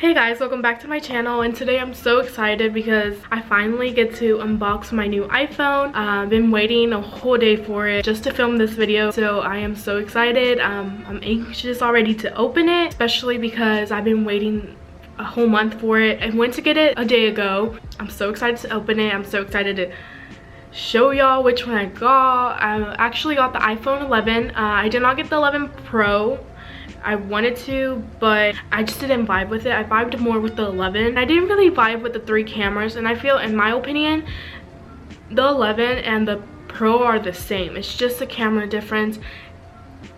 Hey guys, welcome back to my channel, and today I'm so excited because I finally get to unbox my new iPhone. I've been waiting a whole day for it just to film this video, so I am so excited. I'm anxious already to open it, especially because I've been waiting a whole month for it. I went to get it a day ago. I'm so excited to open it. I'm so excited to show y'all which one I got. I actually got the iPhone 11. I did not get the 11 Pro. I wanted to, but I just didn't vibe with it. I vibed more with the 11. I didn't really vibe with the 3 cameras, and I feel, in my opinion, the 11 and the Pro are the same. It's just a camera difference.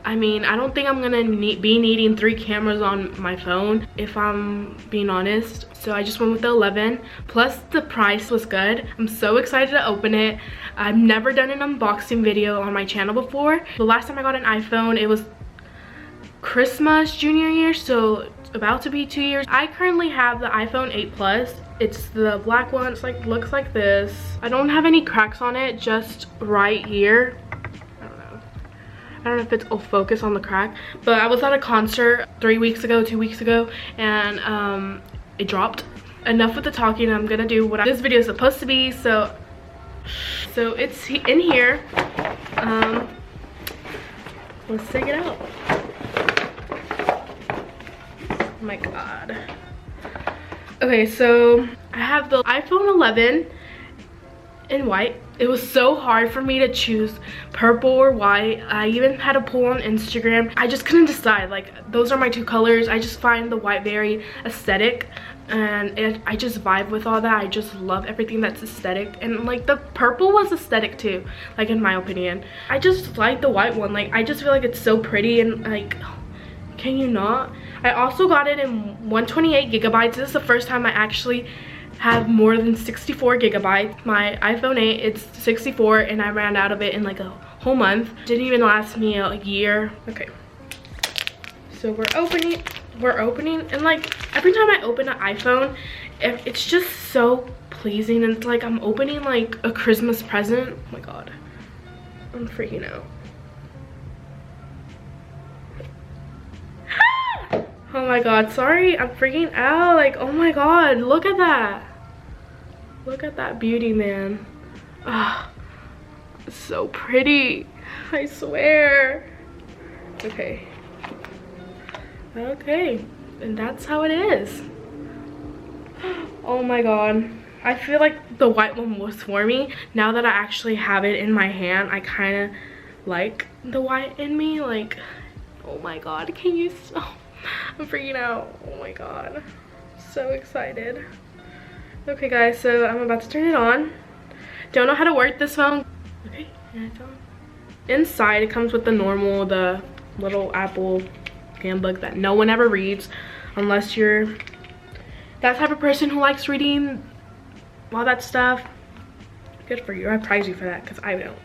I mean, I don't think I'm gonna be needing 3 cameras on my phone, if I'm being honest. So I just went with the 11. Plus, the price was good. I'm so excited to open it. I've never done an unboxing video on my channel before. The last time I got an iPhone, it was Christmas junior year, so it's about to be 2 years. I currently have the iPhone 8 Plus. It's the black one. It's like, looks like this. I don't have any cracks on it, just right here. I don't know if it'll focus on the crack, but I was at a concert 2 weeks ago, and it dropped. Enough with the talking. I'm gonna do what this video is supposed to be. So it's in here. Let's take it out. Oh my god. Okay, so I have the iPhone 11 in white. It was so hard for me to choose purple or white. I even had a poll on Instagram. I just couldn't decide. Like, those are my 2 colors. I just find the white very aesthetic, and I just vibe with all that. I just love everything that's aesthetic, and like the purple was aesthetic too, like, in my opinion. I just like the white one. Like, I just feel like it's so pretty, and like, can you not? I also got it in 128 gigabytes. This is the first time I actually have more than 64 gigabytes. My iPhone 8, it's 64, and I ran out of it in like a whole month. Didn't even last me a year. Okay, so we're opening, and like, every time I open an iPhone, it's just so pleasing, and it's like I'm opening like a Christmas present. Oh my god, I'm freaking out. Oh my god, sorry, I'm freaking out. Like, oh my god, look at that. Look at that beauty, man. Ah, oh, so pretty, I swear. Okay, and that's how it is. Oh my god, I feel like the white one was for me. Now that I actually have it in my hand, I kind of like the white in me. Like, oh my god, can you stop? I'm freaking out. Oh my god, so excited. Okay guys, so I'm about to turn it on. Don't know how to work this phone. Okay, and it's on. Inside it comes with the little Apple handbook that no one ever reads, unless you're that type of person who likes reading all that stuff. Good for you. I prize you for that, because I don't.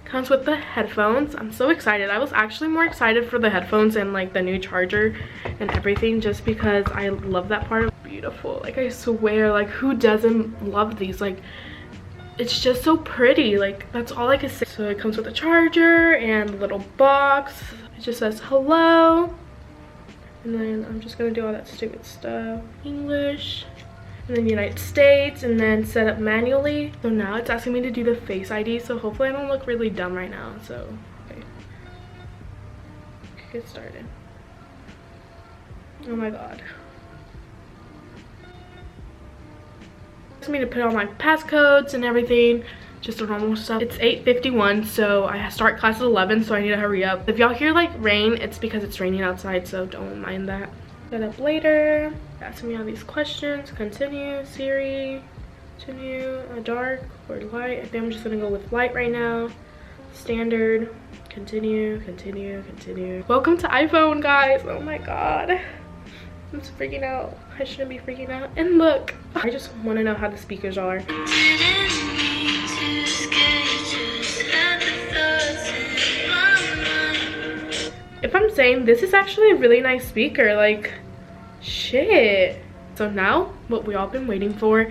Comes with the headphones. I'm so excited. I was actually more excited for the headphones and like the new charger and everything, just because I love that part. Beautiful, like, I swear, like, who doesn't love these? Like, it's just so pretty. Like, that's all I can say. So it comes with a charger and a little box. It just says hello, and then I'm just gonna do all that stupid stuff. English, and then United States, and then set up manually. So now it's asking me to do the Face ID, so hopefully I don't look really dumb right now. So okay, get started. Oh my god. It's asking me to put all my passcodes and everything, just the normal stuff. It's 8:51, so I start class at 11, so I need to hurry up. If y'all hear like rain, it's because it's raining outside, so don't mind that. Set up later. Asking me all these questions. Continue, Siri, continue, dark or light. I think I'm just gonna go with light right now. Standard, continue, continue, continue. Welcome to iPhone, guys. Oh my god, I'm just freaking out. I shouldn't be freaking out. And look, I just want to know how the speakers are. If I'm saying, this is actually a really nice speaker, like, shit. So now, what we all been waiting for.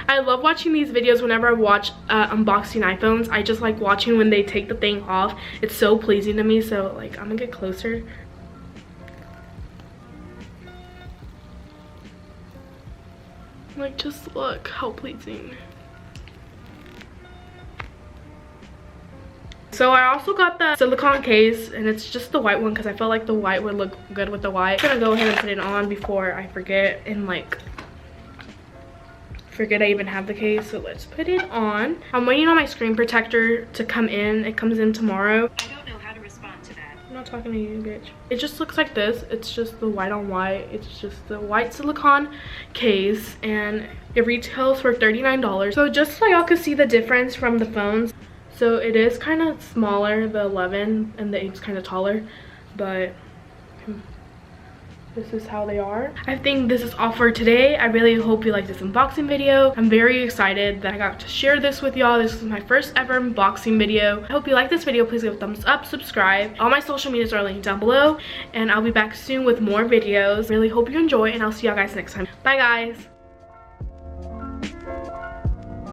I love watching these videos whenever I watch unboxing iPhones. I just like watching when they take the thing off. It's so pleasing to me. So like, I'm gonna get closer. Like, just look how pleasing. So I also got the silicone case, and it's just the white one because I felt like the white would look good with the white. I'm gonna go ahead and put it on before I forget and like forget I even have the case. So let's put it on. I'm waiting on my screen protector to come in. It comes in tomorrow. I don't know how to respond to that. I'm not talking to you, bitch. It just looks like this. It's just the white on white. It's just the white silicone case, and it retails for $39. So just so y'all can see the difference from the phones. So it is kind of smaller, the 11, and the 8 is kind of taller, but this is how they are. I think this is all for today. I really hope you liked this unboxing video. I'm very excited that I got to share this with y'all. This is my first ever unboxing video. I hope you like this video. Please give a thumbs up, subscribe. All my social medias are linked down below, and I'll be back soon with more videos. Really hope you enjoy, and I'll see y'all guys next time. Bye guys.